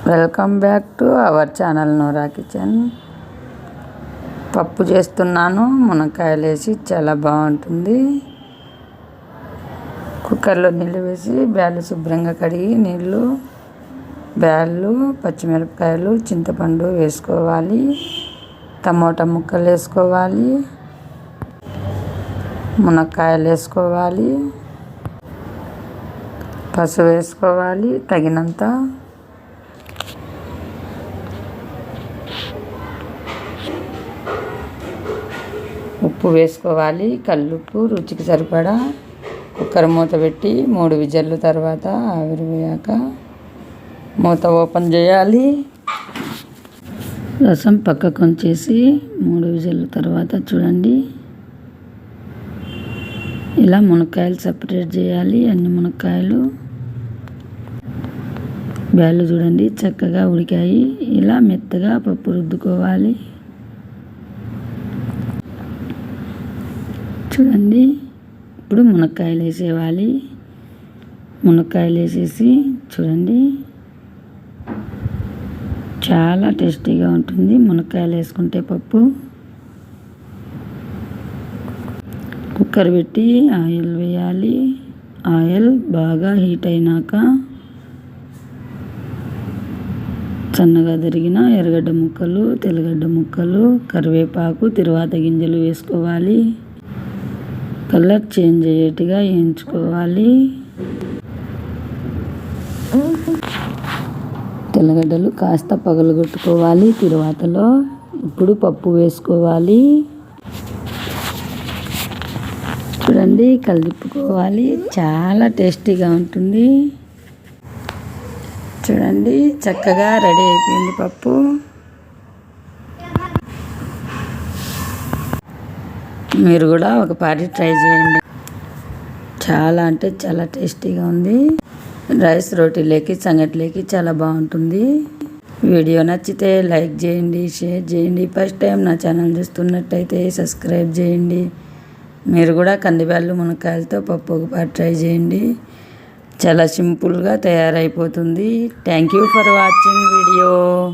Welcome back to our channel Nora kitchen. పప్పు చేస్తున్నాను, మునక్కాయలు వేసి చాలా బాగుంటుంది. కుక్కర్లో నీళ్ళు వేసి బ్యాళ్ళు శుభ్రంగా కడిగి నీళ్ళు, బ్యాళ్ళు, పచ్చిమిరపకాయలు, చింతపండు వేసుకోవాలి. టమోటా ముక్కలు వేసుకోవాలి, మునక్కాయలు వేసుకోవాలి, పసుపు వేసుకోవాలి తగినంత. ఉప్పు వేసుకోవాలి, కల్లుప్పు రుచికి సరిపడా. కుక్కర్ మూత పెట్టి 3 విజిల్లు తర్వాత ఆవిరి పోయాక మూత ఓపెన్ చేయాలి. రసం పక్కకు ఉంచేసి 3 విజిల్లు తర్వాత చూడండి, ఇలా మునక్కాయలు సపరేట్ చేయాలి. అన్ని మునక్కాయలు, బ్యాళ్ళు చూడండి చక్కగా ఉడికాయి. ఇలా మెత్తగా పప్పు రుద్దుకోవాలి. చూడండి, ఇప్పుడు మునక్కాయలు వేసేయాలి. మునక్కాయలు వేసేసి చూడండి, చాలా టేస్టీగా ఉంటుంది మునక్కాయలు వేసుకుంటే పప్పు. కుక్కర్ పెట్టి ఆయిల్ వేయాలి. ఆయిల్ బాగా హీట్ అయినాక సన్నగా తరిగిన ఎర్రగడ్డ ముక్కలు, తెల్లగడ్డ ముక్కలు, కరివేపాకు, తిరువాత గింజలు వేసుకోవాలి. కలర్ చేంజ్ అయ్యేట్టుగా వేయించుకోవాలి. తెల్లగడ్డలు కాస్త పగలగొట్టుకోవాలి తిరువాతలో. ఇప్పుడు పప్పు వేసుకోవాలి. చూడండి, కలిపుకోవాలి. చాలా టేస్టీగా ఉంటుంది. చూడండి, చక్కగా రెడీ అయిపోయింది పప్పు. మీరు కూడా ఒకసారి ట్రై చేయండి. చాలా అంటే చాలా టేస్టీగా ఉంది. రైస్, రోటీలోకి, సంగటిలోకి చాలా బాగుంటుంది. వీడియో నచ్చితే లైక్ చేయండి, షేర్ చేయండి. ఫస్ట్ టైం నా ఛానల్ చూస్తున్నట్టయితే సబ్స్క్రైబ్ చేయండి. మీరు కూడా కందిబ్యాళ్ళు, మునక్కాయలతో పప్పు ఒకసారి ట్రై చేయండి. చాలా సింపుల్గా తయారైపోతుంది. Thank you for watching video.